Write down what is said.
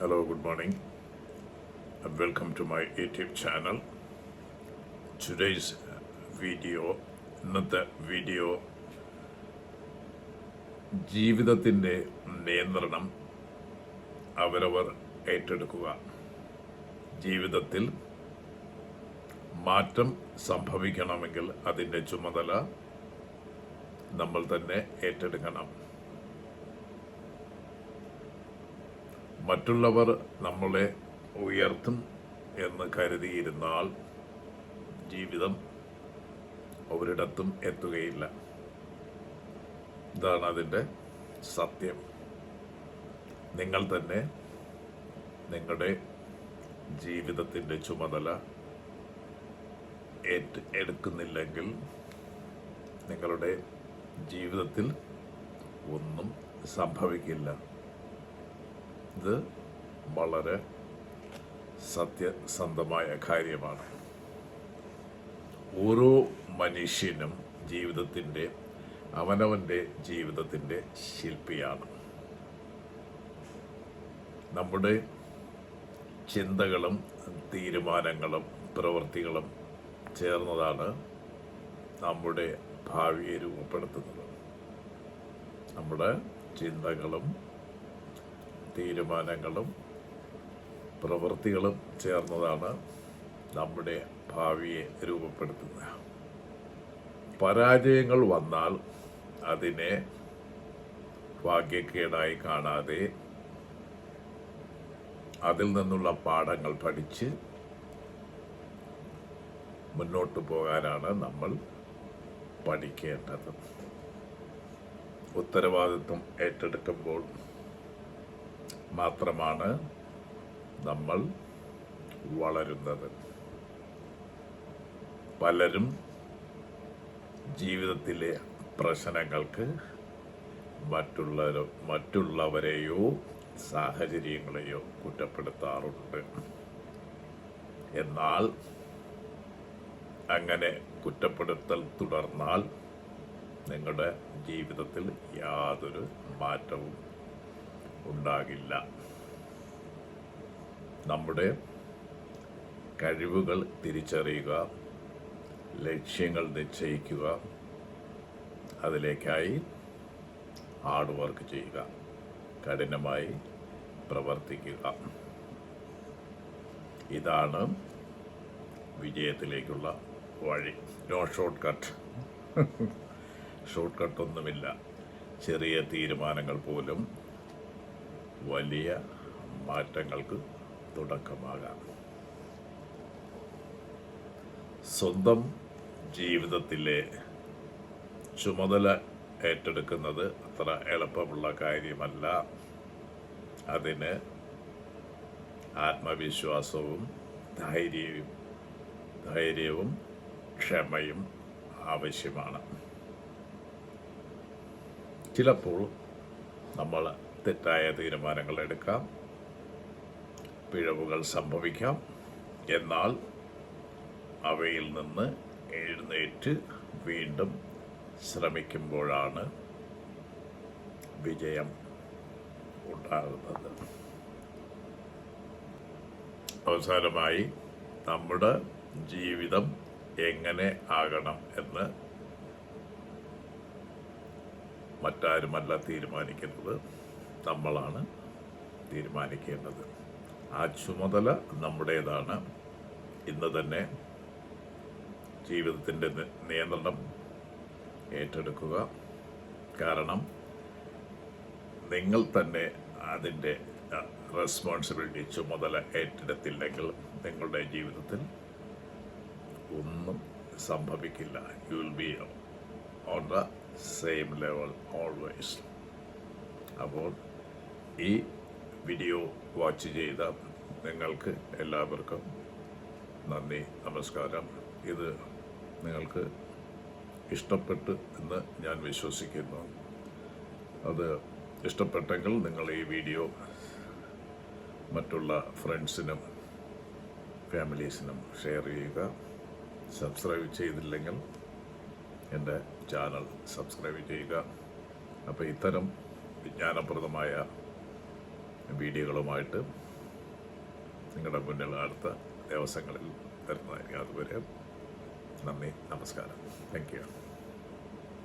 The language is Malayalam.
Hello, good morning, and welcome to my YouTube channel. Today's ഇന്നത്തെ വീഡിയോ ജീവിതത്തിൻ്റെ നിയന്ത്രണം അവരവർ ഏറ്റെടുക്കുക. ജീവിതത്തിൽ മാറ്റം സംഭവിക്കണമെങ്കിൽ അതിൻ്റെ ചുമതല നമ്മൾ തന്നെ ഏറ്റെടുക്കണം. മറ്റുള്ളവർ നമ്മളെ ഉയർത്തും എന്ന് കരുതിയിരുന്നാൽ ജീവിതം ഒരിടത്തും എത്തുകയില്ല. ഇതാണ് അതിൻ്റെ സത്യം. നിങ്ങൾ തന്നെ നിങ്ങളുടെ ജീവിതത്തിൻ്റെ ചുമതല എടുക്കുന്നില്ലെങ്കിൽ നിങ്ങളുടെ ജീവിതത്തിൽ ഒന്നും സംഭവിക്കില്ല. ഇത് വളരെ സത്യസന്ധമായ കാര്യമാണ്. ഓരോ മനുഷ്യനും അവനവൻ്റെ ജീവിതത്തിൻ്റെ ശില്പിയാണ്. നമ്മുടെ ചിന്തകളും തീരുമാനങ്ങളും പ്രവൃത്തികളും ചേർന്നതാണ് നമ്മുടെ ഭാവിയെ രൂപപ്പെടുത്തുന്നത്. നമ്മുടെ ചിന്തകളും തീരുമാനങ്ങളും പ്രവൃത്തികളും ചേർന്നതാണ് നമ്മുടെ ഭാവിയെ രൂപപ്പെടുത്തുന്നത്. പരാജയങ്ങൾ വന്നാൽ അതിനെ ഭാഗ്യക്കേടായി കാണാതെ അതിൽ നിന്നുള്ള പാഠങ്ങൾ പഠിച്ച് മുന്നോട്ട് പോകാനാണ് നമ്മൾ പഠിക്കേണ്ടത്. ഉത്തരവാദിത്വം ഏറ്റെടുക്കുമ്പോൾ മാത്രമാണ് നമ്മൾ വളരുന്നത്. പലരും ജീവിതത്തിലെ പ്രശ്നങ്ങൾക്ക് മറ്റുള്ളവരെയോ സാഹചര്യങ്ങളെയോ കുറ്റപ്പെടുത്താറുണ്ട്. എന്നാൽ അങ്ങനെ കുറ്റപ്പെടുത്തൽ തുടർന്നാൽ നിങ്ങളുടെ ജീവിതത്തിൽ യാതൊരു മാറ്റവും ഉണ്ടാകില്ല. നമ്മുടെ കഴിവുകൾ തിരിച്ചറിയുക, ലക്ഷ്യങ്ങൾ നിശ്ചയിക്കുക, അതിലേക്കായി ഹാർഡ് വർക്ക് ചെയ്യുക, കഠിനമായി പ്രവർത്തിക്കുക. ഇതാണ് വിജയത്തിലേക്കുള്ള വഴി. No short cut. ഷോർട്ട് കട്ടൊന്നുമില്ല. ചെറിയ തീരുമാനങ്ങൾ പോലും വലിയ മാറ്റങ്ങൾക്ക് തുടക്കമാകാം. സ്വന്തം ജീവിതത്തിലെ ചുമതല ഏറ്റെടുക്കുന്നത് അത്ര എളുപ്പമുള്ള കാര്യമല്ല. അതിന് ആത്മവിശ്വാസവും ധൈര്യവും ക്ഷമയും ആവശ്യമാണ്. ചിലപ്പോൾ നമ്മൾ തെറ്റായ തീരുമാനങ്ങൾ എടുക്കാം, പിഴവുകൾ സംഭവിക്കാം. എന്നാൽ അവയിൽ നിന്ന് എഴുന്നേറ്റ് വീണ്ടും ശ്രമിക്കുമ്പോഴാണ് വിജയം ഉണ്ടാകുന്നത്. അവസാനമായി നമ്മുടെ ജീവിതം എങ്ങനെ ആകണം എന്ന് മറ്റാരുമല്ല തീരുമാനിക്കുന്നത്, നമ്മളാണ് തീരുമാനിക്കേണ്ടത്. ആ ചുമതല നമ്മുടേതാണ്. ഇന്ന് തന്നെ ജീവിതത്തിൻ്റെ നിയന്ത്രണം ഏറ്റെടുക്കുക. കാരണം നിങ്ങൾ തന്നെ അതിൻ്റെ റെസ്പോൺസിബിലിറ്റി, ചുമതല ഏറ്റെടുത്തില്ലെങ്കിൽ നിങ്ങളുടെ ജീവിതത്തിൽ ഒന്നും സംഭവിക്കില്ല. You will be on the same level always. അപ്പോൾ ഈ വീഡിയോ വാച്ച് ചെയ്ത നിങ്ങൾക്ക് എല്ലാവർക്കും നന്ദി, നമസ്കാരം. ഇത് നിങ്ങൾക്ക് ഇഷ്ടപ്പെട്ടു എന്ന് ഞാൻ വിശ്വസിക്കുന്നു. അത് ഇഷ്ടപ്പെട്ടെങ്കിൽ നിങ്ങൾ ഈ വീഡിയോ മറ്റുള്ള ഫ്രണ്ട്സിനും ഫാമിലീസിനും ഷെയർ ചെയ്യുക. സബ്സ്ക്രൈബ് ചെയ്തില്ലെങ്കിൽ എൻ്റെ ചാനൽ സബ്സ്ക്രൈബ് ചെയ്യുക. അപ്പോൾ ഇത്തരം വിജ്ഞാനപ്രദമായ വീഡിയോകളുമായിട്ട് നിങ്ങളുടെ മുന്നിൽ അടുത്ത ദിവസങ്ങളിൽ വരുന്നതായിരിക്കും. അതുവരെ നന്ദി, നമസ്കാരം. Thank you.